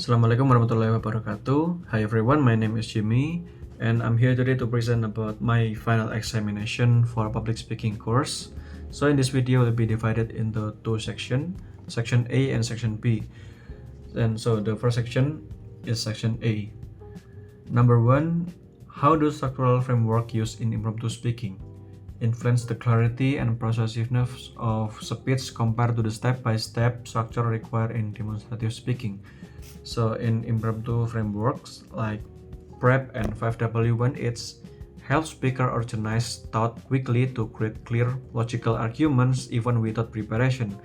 Assalamualaikum warahmatullahi wabarakatuh. Hi everyone, my name is Jimmy and I'm here today to present about my final examination for public speaking course. So in this video will be divided into two sections, section A and section B. And so the first section is section A. Number 1, how do structural framework used in impromptu speaking influence the clarity and persuasiveness of speech compared to the step-by-step structure required in demonstrative speaking? So in impromptu frameworks like PrEP and 5W1H help speaker organize thought quickly to create clear logical arguments even without preparation,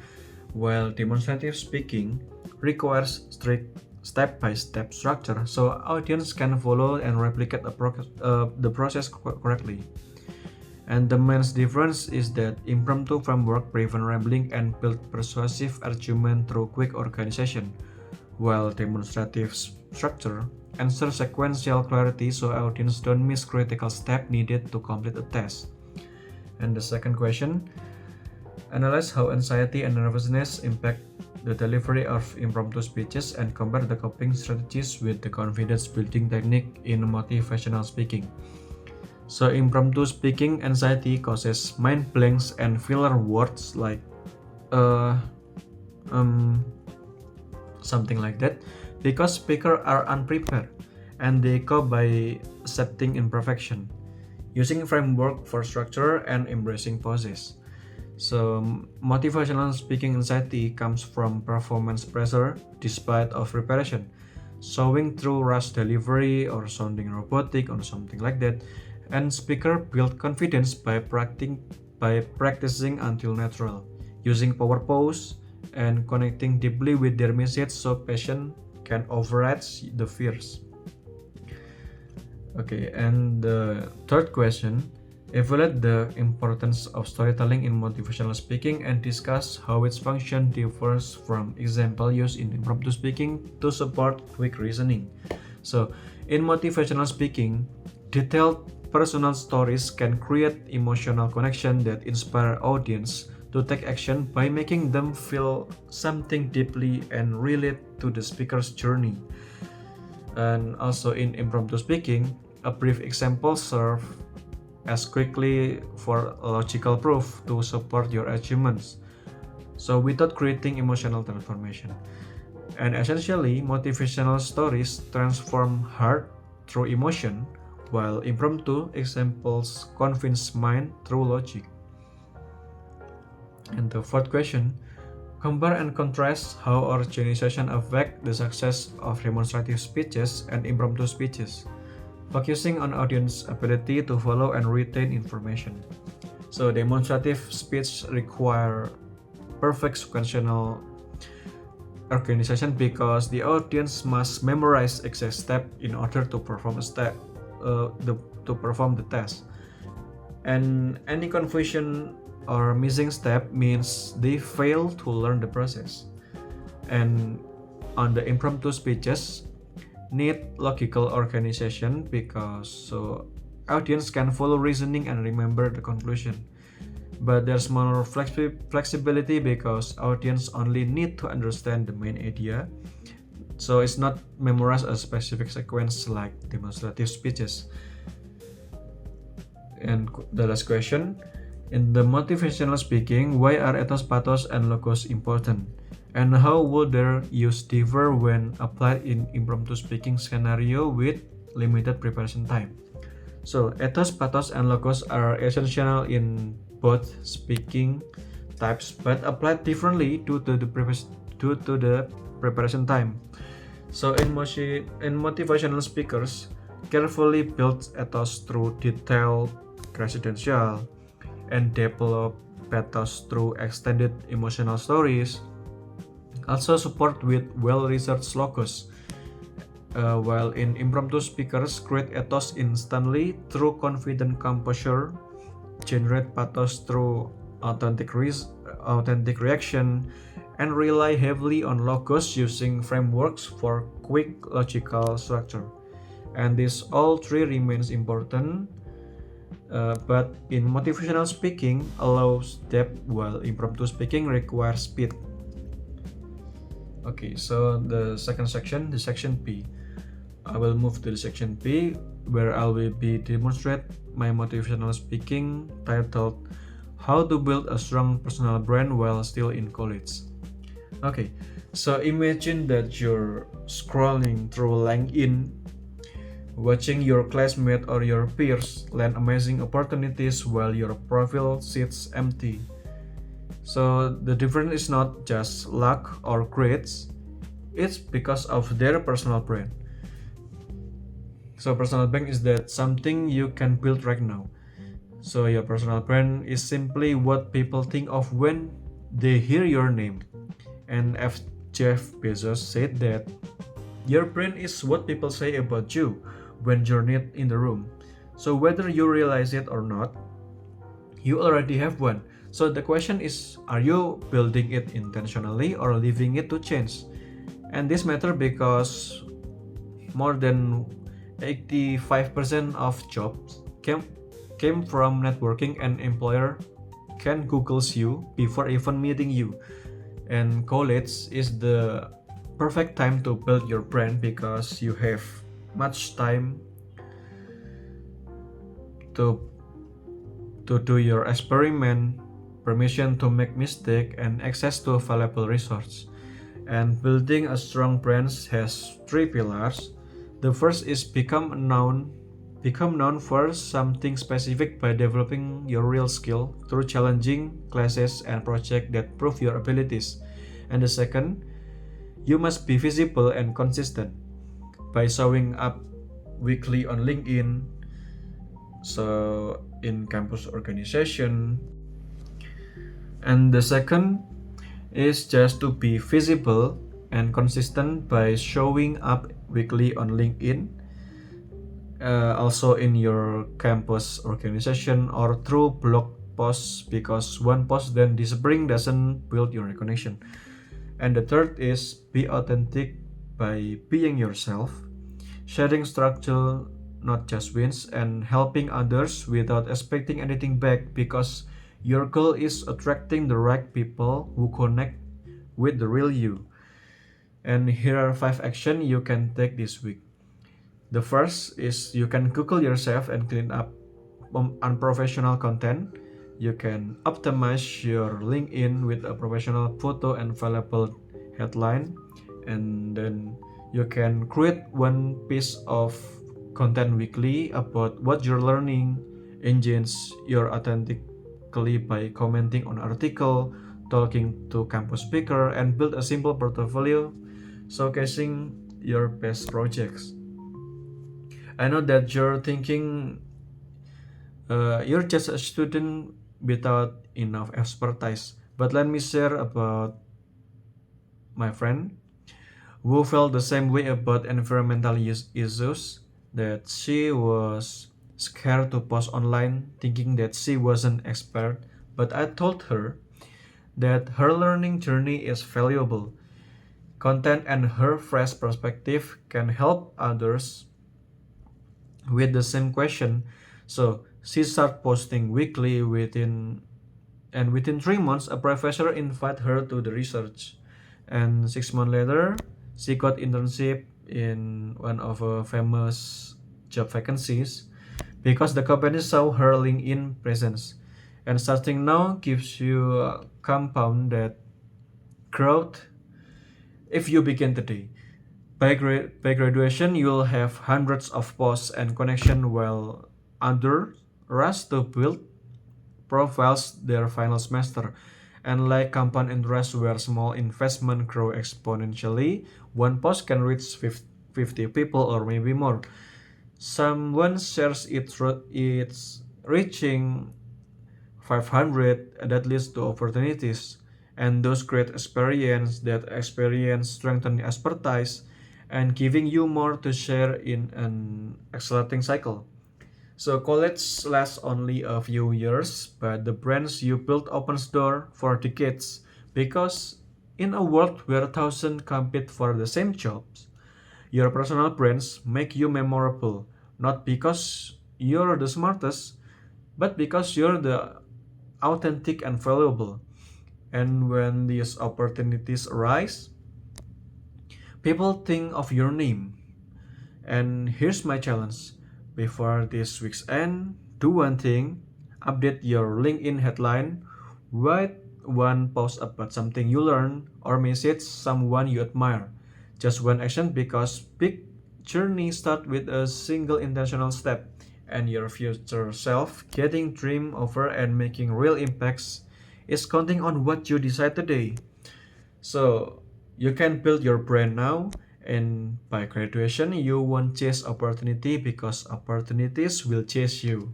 while demonstrative speaking requires strict step-by-step structure so audience can follow and replicate the process correctly. And the main difference is that impromptu framework prevent rambling and build persuasive argument through quick organization, while demonstrative structure ensures sequential clarity so audience don't miss critical step needed to complete a task. And the second question, analyze how anxiety and nervousness impact the delivery of impromptu speeches and compare the coping strategies with the confidence building technique in motivational speaking. So impromptu speaking anxiety causes mind blanks and filler words like something like that because speakers are unprepared and they cope by accepting imperfection, using framework for structure and embracing pauses. So motivational speaking anxiety comes from performance pressure despite of preparation, showing through rush delivery or sounding robotic or something like that. And speaker build confidence by practicing until natural, using power pose and connecting deeply with their message so passion can override the fears. Okay, and the third question, evaluate the importance of storytelling in motivational speaking and discuss how its function differs from example used in impromptu speaking to support quick reasoning. So, in motivational speaking, detailed personal stories can create emotional connection that inspire audience to take action by making them feel something deeply and relate to the speaker's journey. And also in impromptu speaking, a brief example serve as quickly for logical proof to support your arguments, so without creating emotional transformation. And essentially, motivational stories transform heart through emotion, while impromptu examples convince mind through logic. And the fourth question, compare and contrast how organization affect the success of demonstrative speeches and impromptu speeches, focusing on audience ability to follow and retain information. So demonstrative speech require perfect sequential organization because the audience must memorize exact step in order to perform the task. And any confusion or missing step means they fail to learn the process. And on the impromptu speeches need logical organization because so audience can follow reasoning and remember the conclusion. But there's more flexibility because audience only need to understand the main idea. So it's not memorize a specific sequence like demonstrative speeches. And the last question, in the motivational speaking, why are ethos, pathos, and logos important? And how would their use differ when applied in impromptu speaking scenario with limited preparation time? So ethos, pathos, and logos are essential in both speaking types, but applied differently due to the preparation time. So in motivational speakers, carefully build ethos through detailed credential and develop pathos through extended emotional stories. Also support with well-researched logos. While in impromptu speakers create ethos instantly through confident composure, generate pathos through authentic reaction, and rely heavily on logos using frameworks for quick logical structure. And this all three remains important, but in motivational speaking allows depth while impromptu speaking requires speed. Okay, so the second section, the section P. I will move to the section P, where I will be demonstrate my motivational speaking titled How to Build a Strong Personal Brand While Still in College. Okay, so imagine that you're scrolling through LinkedIn, watching your classmate or your peers land amazing opportunities while your profile sits empty. So the difference is not just luck or grades, it's because of their personal brand. So personal brand is that something you can build right now. So your personal brand is simply what people think of when they hear your name. And F. Jeff Bezos said that your brand is what people say about you when you're not in the room. So whether you realize it or not, you already have one. So the question is, are you building it intentionally or leaving it to change? And this matter because more than 85% of jobs came from networking, and employer can Googles you before even meeting you. And college is the perfect time to build your brand because you have much time to do your experiment, permission to make mistake, and access to valuable resource. And building a strong brand has three pillars. The first is become known for something specific by developing your real skill through challenging classes and projects that prove your abilities. And the second, you must be visible and consistent by showing up weekly on LinkedIn, so in campus organization. And the second is just to be visible and consistent by showing up weekly on LinkedIn, also in your campus organization or through blog posts, because one post then disappearing doesn't build your recognition. And the third is be authentic by being yourself, sharing structure, not just wins, and helping others without expecting anything back, because your goal is attracting the right people who connect with the real you. And here are 5 actions you can take this week. The first is you can Google yourself and clean up unprofessional content. You can optimize your LinkedIn with a professional photo and valuable headline. And then you can create one piece of content weekly about what you're learning, engage your authentically by commenting on article, talking to campus speaker, and build a simple portfolio showcasing your best projects. I know that you're thinking you're just a student without enough expertise, but let me share about my friend who felt the same way about environmental issues, that she was scared to post online thinking that she wasn't expert, but I told her that her learning journey is valuable. Content and her fresh perspective can help others with the same question. So she started posting weekly within 3 months a professor invited her to the research, and 6 months later she got internship in one of a famous job vacancies because the company saw her LinkedIn presence. And starting now gives you a compound that growth if you begin today. By graduation, you'll have hundreds of posts and connections, while others rush to build profiles their final semester. And like compound interest where small investment grow exponentially, one post can reach 50 people or maybe more. Someone shares it's reaching 500, that leads to opportunities. And those great experience, that experience strengthen expertise and giving you more to share in an accelerating cycle. So college lasts only a few years, but the brands you build opens door for decades, because in a world where thousands compete for the same jobs, your personal brands make you memorable, not because you're the smartest, but because you're the authentic and valuable. And when these opportunities arise, People think of your name. And here's my challenge. Before this week's end, do one thing. Update your LinkedIn headline. Write one post about something you learned or message someone you admire. Just one action, because big journey start with a single intentional step, and your future self getting dream over and making real impacts is counting on what you decide today. So you can build your brand now, and by graduation, you won't chase opportunity because opportunities will chase you.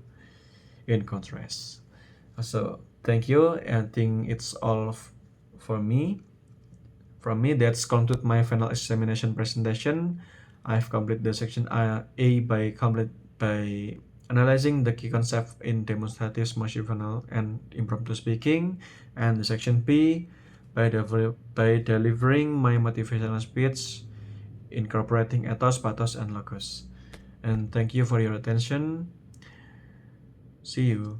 In contrast, so thank you. I think it's all for me. From me, that's conclude my final examination presentation. I've completed the section A by analyzing the key concept in demonstrative, motivational, and impromptu speaking, and the section B by delivering my motivational speech, incorporating ethos, pathos, and logos. And thank you for your attention. See you.